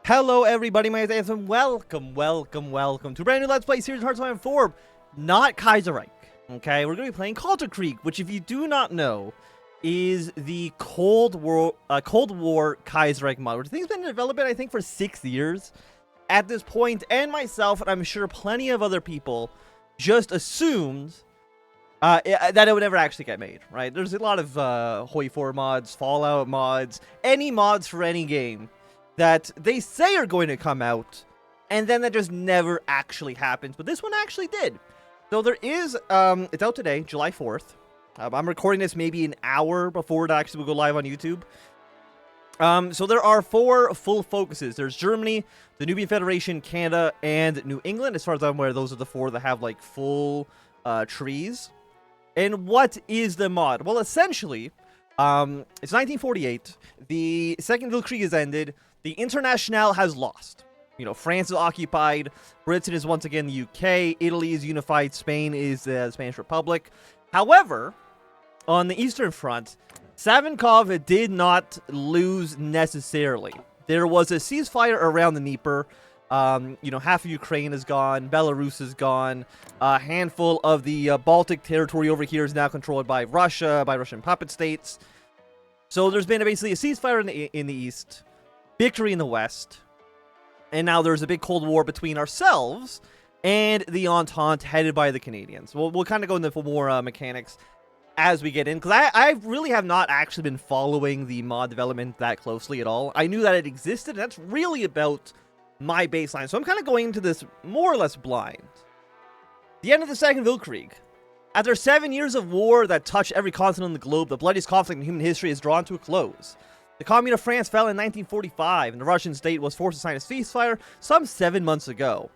Hello everybody, my name is and welcome to a brand new Let's Play series Hearts 4, not Kaiserreich. Okay, we're going to be playing Kalterkrieg, which if you do not know, is the Cold War Kaiserreich mod, which I think has been in development, I think, for 6 years at this point, and myself, and I'm sure plenty of other people, just assumed that it would never actually get made, right? There's a lot of Hoi 4 mods, Fallout mods, any mods for any game that they say are going to come out, and then that just never actually happens. But this one actually did. So there is, it's out today, July 4th. I'm recording this maybe an hour before it actually will go live on YouTube. So there are 4 full focuses. There's Germany, the Nubian Federation, Canada, and New England. As far as I'm aware, those are the 4 that have, like, full trees. And what is the mod? Well, essentially, it's 1948. The Second World Krieg has ended. The Internationale has lost. You know, France is occupied. Britain is once again the UK. Italy is unified. Spain is the Spanish Republic. However, on the Eastern Front, Savinkov did not lose necessarily. There was a ceasefire around the Dnieper. You know, half of Ukraine is gone. Belarus is gone. A handful of the Baltic territory over here is now controlled by Russia, by Russian puppet states. So there's been basically a ceasefire in the East. Victory in the West, and now there's a big Cold War between ourselves and the Entente headed by the Canadians. We'll kind of go into more mechanics as we get in, because I really have not actually been following the mod development that closely at all. I knew that it existed, and that's really about my baseline, so I'm kind of going into this more or less blind. The end of the Second World Krieg. After 7 years of war that touched every continent on the globe, the bloodiest conflict in human history is drawn to a close. The Commune of France fell in 1945, and the Russian state was forced to sign a ceasefire some 7 months ago.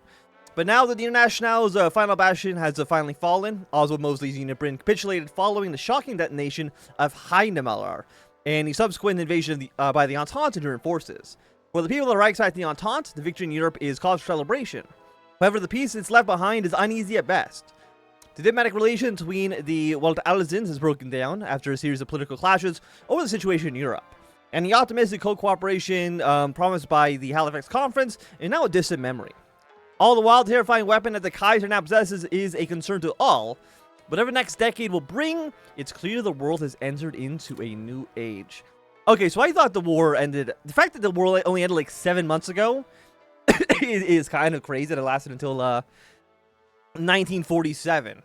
But now that the Internationale's final bastion has finally fallen, Oswald Mosley's Unit Britain capitulated following the shocking detonation of Naval and the subsequent invasion of by the Entente and her forces. For the people of the Reichsreich and the Entente, the victory in Europe is cause for celebration. However, the peace that's left behind is uneasy at best. The diplomatic relation between the Allies has broken down after a series of political clashes over the situation in Europe. And the optimistic co-cooperation promised by the Halifax Conference is now a distant memory. All the while, the terrifying weapon that the Kaiser now possesses is a concern to all. Whatever next decade will bring, it's clear the world has entered into a new age. Okay, so I thought the war ended... The fact that the war only ended like 7 months ago is kind of crazy that it lasted until 1947.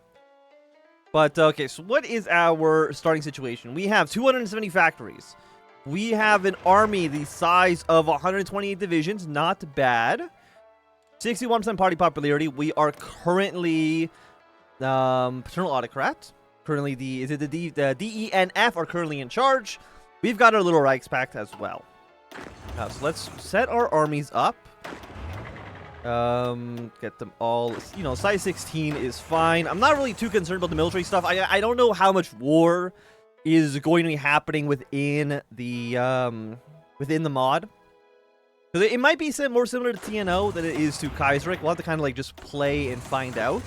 But, okay, so what is our starting situation? We have 270 factories. We have an army the size of 128 divisions. Not bad. 61% party popularity. We are currently paternal autocrat. Currently, the DENF are currently in charge. We've got our little Reichspakt as well. So let's set our armies up. Get them all. You know, size 16 is fine. I'm not really too concerned about the military stuff. I don't know how much war is going to be happening within the mod. So it might be more similar to TNO than it is to Kaiserreich. We'll have to kind of like just play and find out.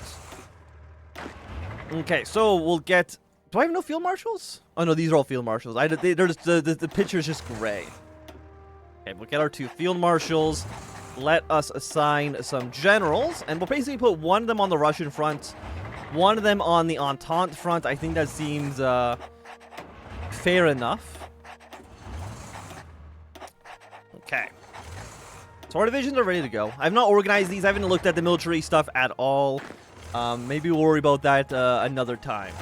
Okay, so we'll get... Do I have no field marshals? Oh no, these are all field marshals. The picture's just gray. Okay, we'll get our 2 field marshals. Let us assign some generals, and we'll basically put one of them on the Russian front, one of them on the Entente front. I think that seems fair enough. Okay. So our divisions are ready to go. I've not organized these. I haven't looked at the military stuff at all. Maybe we'll worry about that another time.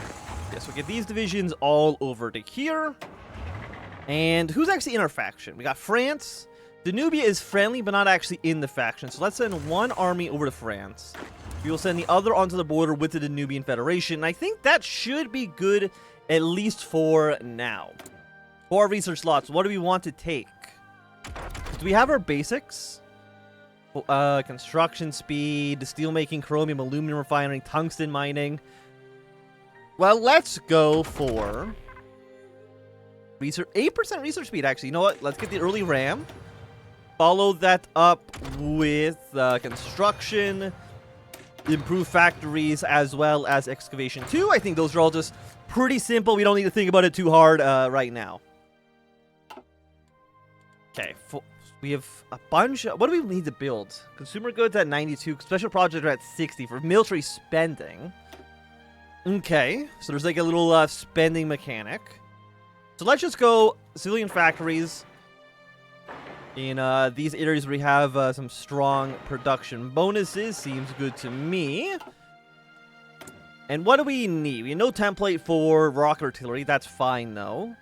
Yes, we'll get these divisions all over to here. And who's actually in our faction? We got France. Danubia is friendly, but not actually in the faction. So let's send one army over to France. We will send the other onto the border with the Danubian Federation. And I think that should be good, at least for now. For our research slots, what do we want to take? Do we have our basics? Construction speed, steelmaking, chromium, aluminum refining, tungsten mining. Well, let's go for 8% research speed, actually. You know what? Let's get the early RAM. Follow that up with construction, improve factories, as well as excavation 2. I think those are all just pretty simple. We don't need to think about it too hard right now. Okay, We have a bunch. What do we need to build? Consumer goods at 92. Special projects are at 60 for military spending. Okay, so there's like a little spending mechanic. So let's just go civilian factories in these areas where we have some strong production bonuses. Seems good to me. And what do we need? We have no template for rocket artillery. That's fine, though.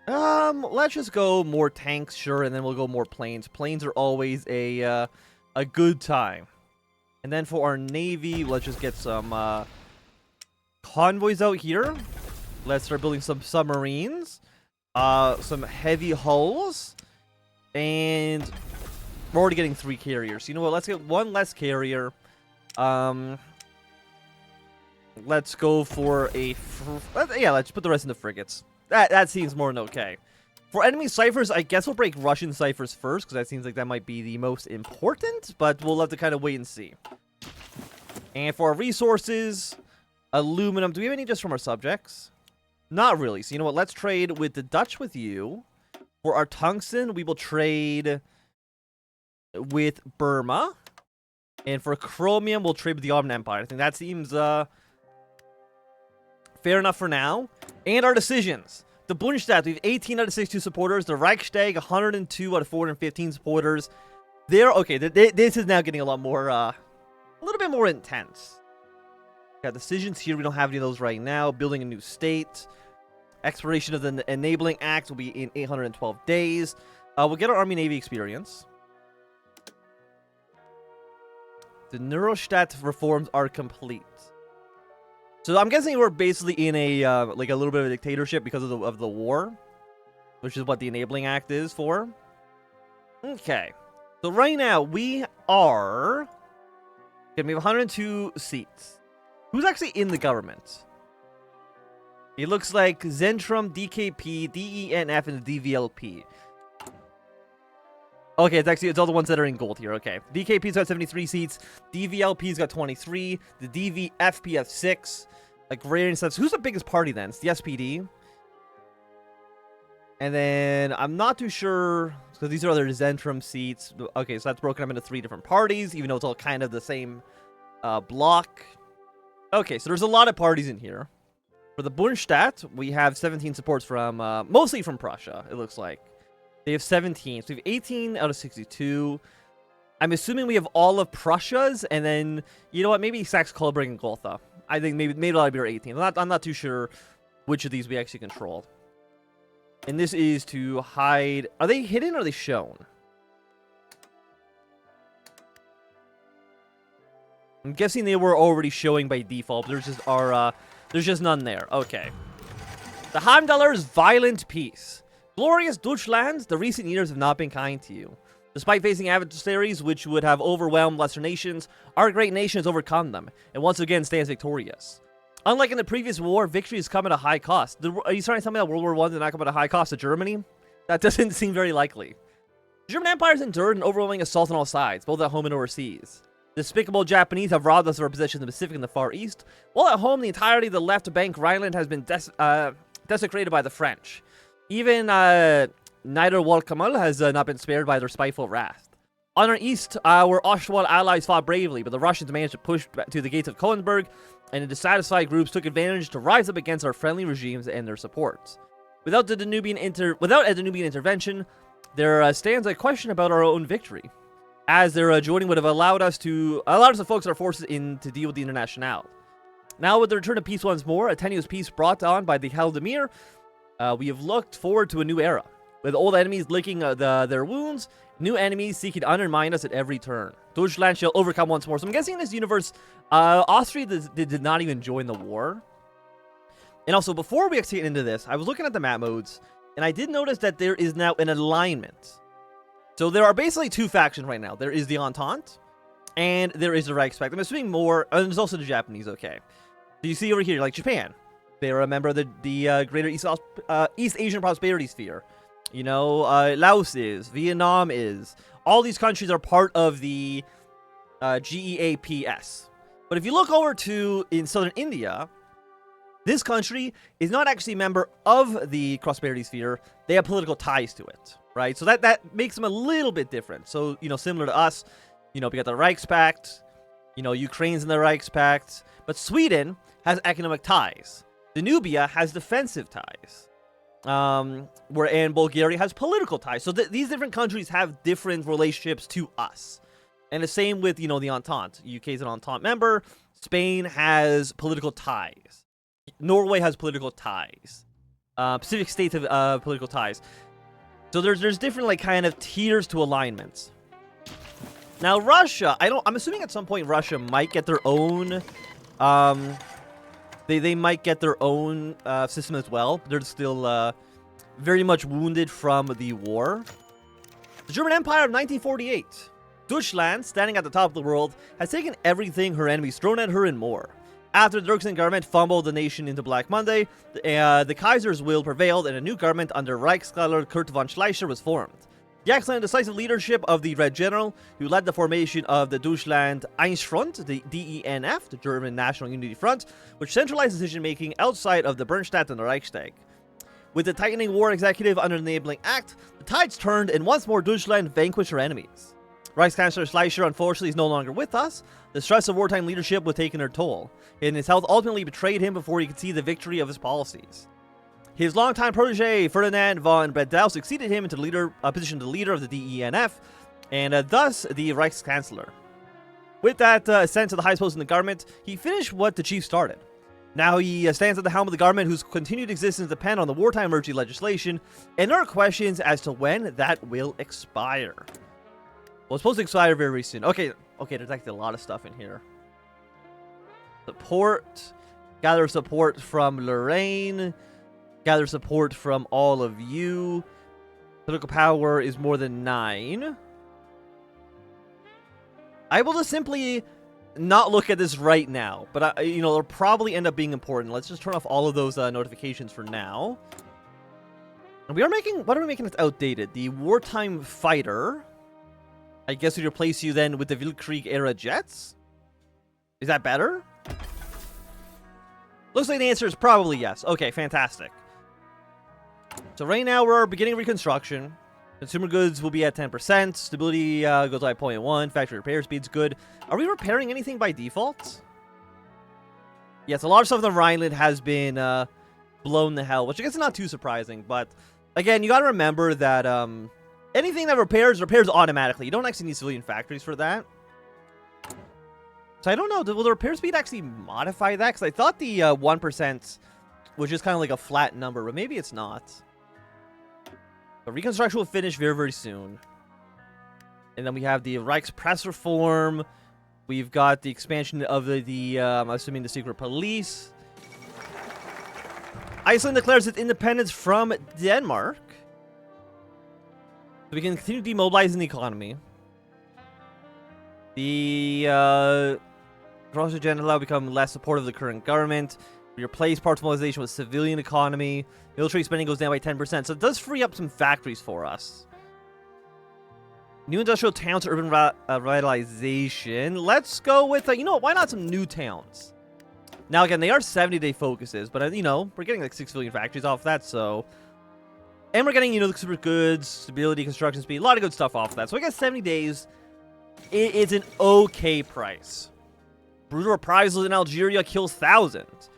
Let's just go more tanks, sure, and then we'll go more planes. Planes are always a good time. And then for our navy, let's just get some convoys out here. Let's start building some submarines, some heavy hulls, and we're already getting 3 carriers. You know what? Let's get 1 less carrier. Let's go for a... yeah, let's put the rest in the frigates. That seems more than okay. For enemy ciphers, I guess we'll break Russian ciphers first, because that seems like that might be the most important, but we'll have to kind of wait and see. And for our resources, aluminum. Do we have any just from our subjects? Not really. So you know what? Let's trade with the Dutch with you. For our tungsten, we will trade with Burma. And for chromium, we'll trade with the Ottoman Empire. I think that seems fair enough for now. And our decisions. The Bundestag, we have 18 out of 62 supporters. The Reichstag, 102 out of 415 supporters. They're okay. This is now getting a lot more, a little bit more intense. Got decisions here. We don't have any of those right now. Building a new state. Expiration of the Enabling Act will be in 812 days. We'll get our Army Navy experience. The Neustadt reforms are complete. So I'm guessing we're basically in a like a little bit of a dictatorship because of the war, which is what the Enabling Act is for. Okay, so right now we are gonna have 102 seats. Who's actually in the government? It looks like Zentrum, DKP, DENF, and the DVLP. Okay, it's all the ones that are in gold here. Okay, DKP's got 73 seats. DVLP's got 23. The DVFP has 6. Agrarian stuff. So who's the biggest party then? It's the SPD. And then I'm not too sure because these are other Zentrum seats. Okay, so that's broken up into 3 different parties, even though it's all kind of the same block. Okay, so there's a lot of parties in here. For the Bundestag, we have 17 supports from mostly from Prussia. It looks like. They have 17. So we have 18 out of 62. I'm assuming we have all of Prussia's, and then, you know what, maybe Saxe-Coburg and Gotha. I think maybe that'll be our 18. I'm not too sure which of these we actually control. And this is to hide... Are they hidden or are they shown? I'm guessing they were already showing by default, but there's just none there. Okay. The Heimdallers' violent peace. Glorious Deutschland, the recent years have not been kind to you. Despite facing adversaries which would have overwhelmed lesser nations, our great nation has overcome them, and once again stands victorious. Unlike in the previous war, victory has come at a high cost. Are you trying to tell me that World War I did not come at a high cost to Germany? That doesn't seem very likely. The German Empire has endured an overwhelming assault on all sides, both at home and overseas. The despicable Japanese have robbed us of our position in the Pacific and the Far East, while at home the entirety of the left bank Rhineland has been desecrated by the French. Even Niederwaldkammel has not been spared by their spiteful wrath. On our east, our Ostwald allies fought bravely, but the Russians managed to push to the gates of Kölnberg, and the dissatisfied groups took advantage to rise up against our friendly regimes and their supports. Without a Danubian intervention, there stands a question about our own victory, as their joining would have allowed us to focus our forces in to deal with the Internationale. Now, with the return of peace once more, a tenuous peace brought on by the Haldemir, we have looked forward to a new era, with old enemies licking their wounds, new enemies seeking to undermine us at every turn. Deutschland shall overcome once more. So I'm guessing in this universe, Austria did not even join the war. And also, before we actually get into this, I was looking at the map modes, and I did notice that there is now an alignment. So there are basically 2 factions right now. There is the Entente, and there is the Reichspakt. I'm assuming more, and there's also the Japanese, okay. So you see over here, like Japan. They're a member of the Greater East Asian Prosperity Sphere. You know, Laos is, Vietnam is. All these countries are part of the GEAPS. But if you look over to in southern India, this country is not actually a member of the Prosperity Sphere. They have political ties to it, right? So that makes them a little bit different. So, you know, similar to us, you know, we got the Reichspakt, you know, Ukraine's in the Reichspakt, but Sweden has economic ties. Danubia has defensive ties. And Bulgaria has political ties. So these different countries have different relationships to us. And the same with, you know, the Entente. UK is an Entente member. Spain has political ties. Norway has political ties. Pacific states have political ties. So there's different, like, kind of tiers to alignments. Now, Russia, I'm assuming at some point Russia might get their own, they might get their own system as well. They're still very much wounded from the war. The German Empire of 1948. Deutschland, standing at the top of the world, has taken everything her enemies thrown at her and more. After the Dirksen government fumbled the nation into Black Monday, the Kaiser's will prevailed and a new government under Reichskanzler Kurt von Schleicher was formed. The excellent and decisive leadership of the Red General, who led the formation of the Deutschland Einheitsfront, the DENF, the German National Unity Front, which centralized decision-making outside of the Bundesrat and the Reichstag. With the tightening war executive under the Enabling Act, the tides turned and once more Deutschland vanquished her enemies. Reichskanzler Schleicher unfortunately is no longer with us. The stress of wartime leadership was taking her toll, and his health ultimately betrayed him before he could see the victory of his policies. His longtime protege, Ferdinand von Bredow, succeeded him into the position of leader of the DENF, and thus the Reichskanzler. With that ascent to the highest post in the government, he finished what the chief started. Now he stands at the helm of the government whose continued existence depends on the wartime emergency legislation, and there are questions as to when that will expire. Well, it's supposed to expire very, very soon. Okay, there's actually a lot of stuff in here. Support. Gather support from Lorraine. Gather support from all of you. Political power is more than 9. I will just simply not look at this right now. But, you know, it'll probably end up being important. Let's just turn off all of those notifications for now. And we are making... What are we making that's outdated? The wartime fighter... I guess we replace you then with the Weltkrieg-era jets? Is that better? Looks like the answer is probably yes. Okay, fantastic. So right now we're beginning reconstruction. Consumer goods will be at 10%. Stability goes by 0.1. Factory repair speed's good. Are we repairing anything by default? Yes, a lot of stuff in the Rhineland has been blown to hell, which I guess is not too surprising. But again, you gotta remember that... anything that repairs automatically. You don't actually need civilian factories for that. So I don't know. Will the repair speed actually modify that? Because I thought the 1% was just kind of like a flat number, but maybe it's not. But reconstruction will finish very, very soon. And then we have the Reichspress reform. We've got the expansion of the I'm assuming the secret police. Iceland declares its independence from Denmark. So we can continue demobilizing the economy. The Russia General will become less supportive of the current government. We replace parts of mobilization with civilian economy. Military spending goes down by 10%. So it does free up some factories for us. New industrial towns, urban revitalization. Let's go with, you know what, why not some new towns? Now, again, they are 70-day focuses, but, you know, we're getting like 6 civilian factories off that, so... And we're getting, you know, the super goods, stability, construction speed, a lot of good stuff off of that. So I guess 70 days is an okay price. Brutal reprisals in Algeria kills thousands.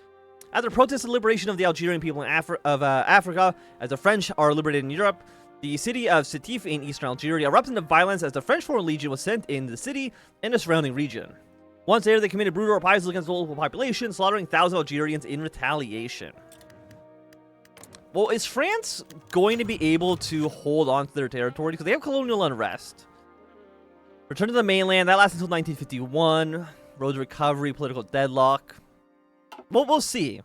After protests and liberation of the Algerian people in Africa, as the French are liberated in Europe, the city of Sétif in eastern Algeria erupted into violence as the French Foreign Legion was sent in the city and the surrounding region. Once there, they committed brutal reprisals against the local population, slaughtering thousands of Algerians in retaliation. Well, is France going to be able to hold on to their territory? Because they have colonial unrest. Return to the mainland. That lasts until 1951. Road to recovery. Political deadlock. Well, we'll see.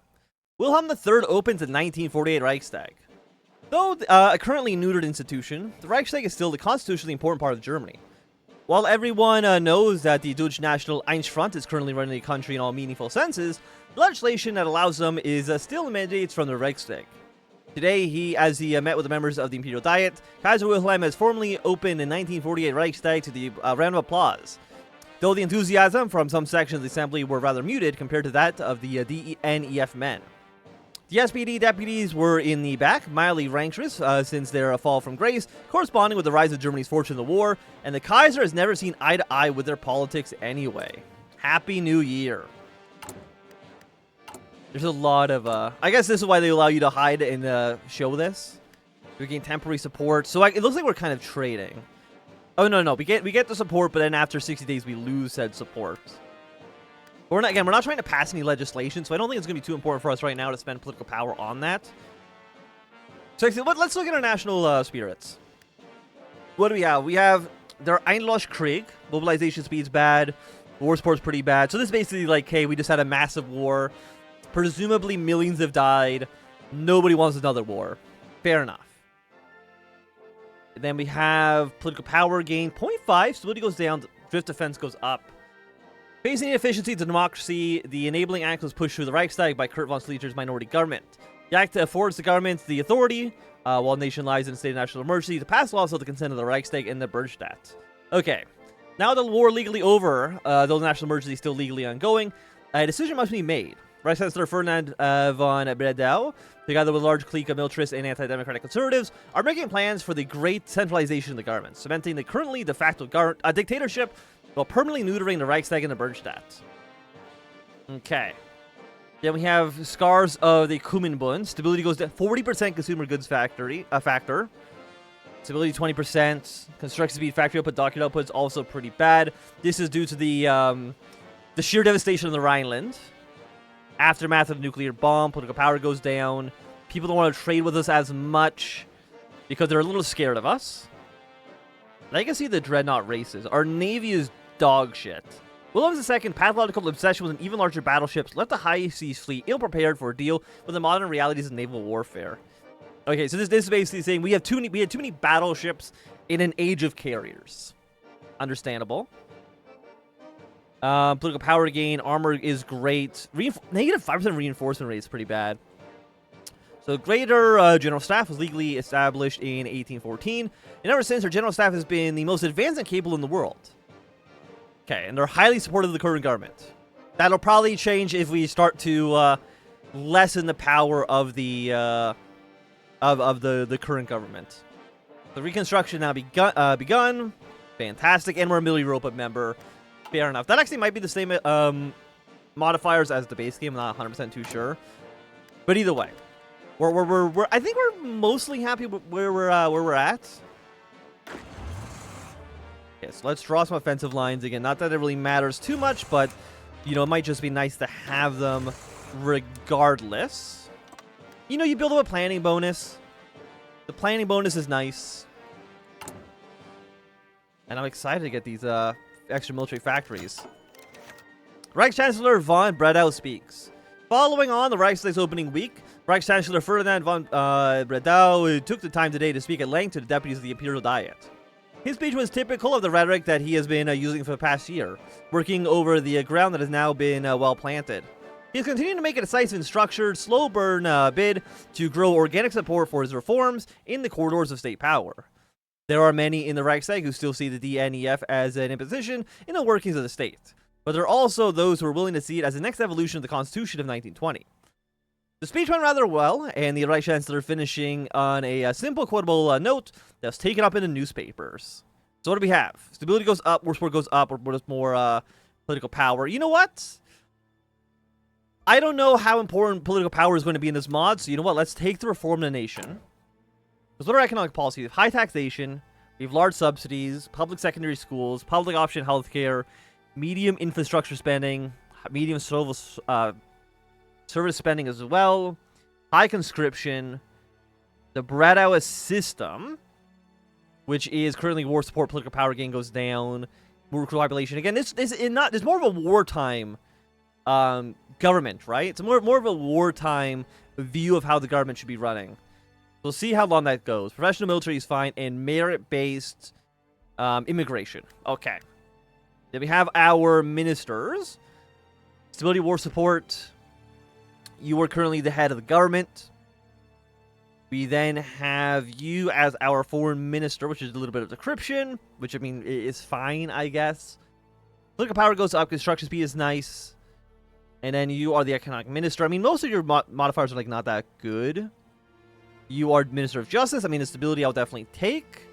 Wilhelm III opens the 1948 Reichstag. Though a currently neutered institution, the Reichstag is still the constitutionally important part of Germany. While everyone knows that the Deutsche National Einheitsfront is currently running the country in all meaningful senses, the legislation that allows them is still mandates from the Reichstag. Today, as he met with the members of the Imperial Diet, Kaiser Wilhelm has formally opened the 1948 Reichstag to the round of applause. Though the enthusiasm from some sections of the assembly were rather muted compared to that of the DNEF men. The SPD deputies were in the back, mildly rancorous since their fall from grace, corresponding with the rise of Germany's fortune in the war, and the Kaiser has never seen eye to eye with their politics anyway. Happy New Year. There's a lot of, I guess this is why they allow you to hide and show this. We gain temporary support, so it looks like we're kind of trading. Oh, no, we get the support, but then after 60 days we lose said support. We're not trying to pass any legislation, so I don't think it's going to be too important for us right now to spend political power on that. So let's look at our national spirits. What do we have? We have their Einloschkrieg. Mobilization speed's bad. War support's pretty bad. So this is basically like, hey, we just had a massive war. Presumably millions have died. Nobody wants another war. Fair enough. And then we have political power gain 0.5. Stability goes down. Drift defense goes up. Facing the efficiency to democracy, the enabling act was pushed through the Reichstag by Kurt von Schleicher's minority government. The act affords the government the authority, while the nation lies in a state of national emergency, to pass laws with the consent of the Reichstag and the Bundesrat. Okay, now the war legally over, though the national emergency is still legally ongoing, a decision must be made. Reich Chancellor Ferdinand von Bredau, together with a large clique of militarists and anti-democratic conservatives, are making plans for the great centralization of the government, cementing the currently de facto dictatorship while permanently neutering the Reichstag and the Bundesrat. Okay. Then we have scars of the Kommunbund. Stability goes to 40% consumer goods factor. Stability 20%. Construction speed, factory output, document output is also pretty bad. This is due to the sheer devastation of the Rhineland. Aftermath of the nuclear bomb, political power goes down. People don't want to trade with us as much because they're a little scared of us. And I can see the dreadnought races. Our navy is dog shit. Williams II, pathological obsession with an even larger battleships, left the high seas fleet ill-prepared for a deal with the modern realities of naval warfare. Okay, so this is basically saying we had too many battleships in an age of carriers. Understandable. Political power gain, armor is great. Negative 5% reinforcement rate is pretty bad. So Greater General Staff was legally established in 1814, and ever since, our General Staff has been the most advanced and capable in the world. Okay, and they're highly supportive of the current government. That'll probably change if we start to lessen the power of the current government. The reconstruction now begun. Fantastic, and we're a Middle Europa member. Fair enough. That actually might be the same modifiers as the base game. I'm not 100% too sure, but either way. I think we're mostly happy with where we're at. Okay, so let's draw some offensive lines again. Not that it really matters too much, but you know, it might just be nice to have them regardless. You know, you build up a planning bonus. The planning bonus is nice, and I'm excited to get these extra military factories. Reich Chancellor von Bredau speaks. Following on the Reichstag's opening week, Reich Chancellor Ferdinand von Bredau took the time today to speak at length to the deputies of the Imperial Diet. His speech was typical of the rhetoric that he has been using for the past year, working over the ground that has now been well planted. He is continuing to make a decisive and structured, slow burn bid to grow organic support for his reforms in the corridors of state power. There are many in the Reichstag who still see the DNEF as an imposition in the workings of the state, but there are also those who are willing to see it as the next evolution of the Constitution of 1920. The speech went rather well, and the Reich Chancellor finishing on a simple quotable note that was taken up in the newspapers. So what do we have? Stability goes up, war support goes up, or just more political power. You know what? I don't know how important political power is going to be in this mod, so you know what? Let's take the reform of the nation. Because what are our economic policies? We have high taxation, we have large subsidies, public secondary schools, public option healthcare, medium infrastructure spending, medium service spending as well, high conscription, the Bredau system, which is currently war support, political power gain goes down, more population. Again, this is more of a wartime government, right? It's more of a wartime view of how the government should be running. We'll see how long that goes. Professional military is fine, and merit-based immigration. Okay. Then we have our ministers. Stability, war support. You are currently the head of the government. We then have you as our foreign minister, which is a little bit of decryption, which, I mean, is fine, I guess. Political power goes up. Construction speed is nice. And then you are the economic minister. I mean, most of your modifiers are like not that good. You are Minister of Justice. I mean, the stability I'll definitely take.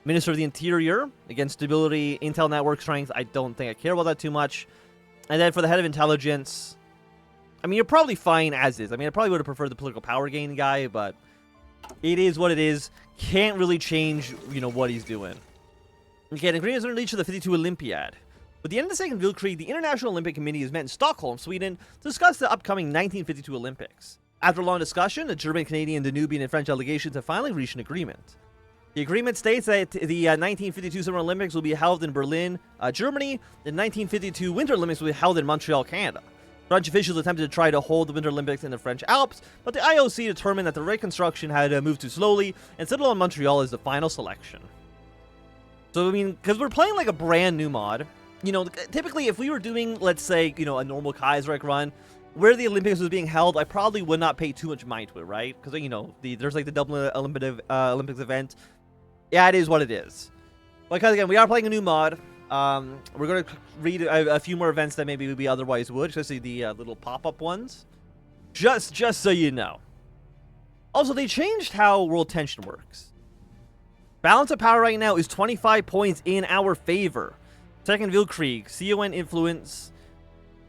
Minister of the Interior. Again, stability, intel network strength. I don't think I care about that too much. And then for the head of intelligence, I mean, you're probably fine as is. I mean, I probably would have preferred the political power gain guy, but it is what it is. Can't really change, you know, what he's doing. Okay, agreements are released to the 52 Olympiad. With the end of the Second Weltkrieg, the International Olympic Committee has met in Stockholm, Sweden, to discuss the upcoming 1952 Olympics. After a long discussion, the German, Canadian, Danubian, and French delegations have finally reached an agreement. The agreement states that the 1952 Summer Olympics will be held in Berlin, Germany. The 1952 Winter Olympics will be held in Montreal, Canada. French officials attempted to try to hold the Winter Olympics in the French Alps, but the IOC determined that the reconstruction had moved too slowly and settled on Montreal as the final selection. So, I mean, because we're playing like a brand new mod, you know, typically if we were doing, let's say, you know, a normal Kaiserreich run, where the Olympics was being held, I probably would not pay too much mind to it, right? Because, you know, there's like the Dublin Olympics event. Yeah, it is what it is. Because, again, we are playing a new mod. We're going to read a few more events that maybe we otherwise would, especially the little pop-up ones. Just so you know. Also, they changed how world tension works. Balance of power right now is 25 points in our favor. Second Weltkrieg, CON influence,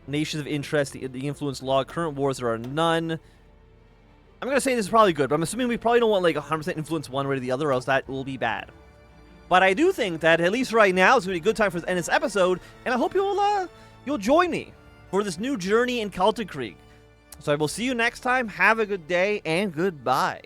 nations of interest, the influence law, current wars, there are none. I'm going to say this is probably good, but I'm assuming we probably don't want like 100% influence one way or the other, or else that will be bad. But I do think that, at least right now, it's going to be a good time for the end of this episode, and I hope you'll join me for this new journey in Kalterkrieg. So I will see you next time. Have a good day, and goodbye.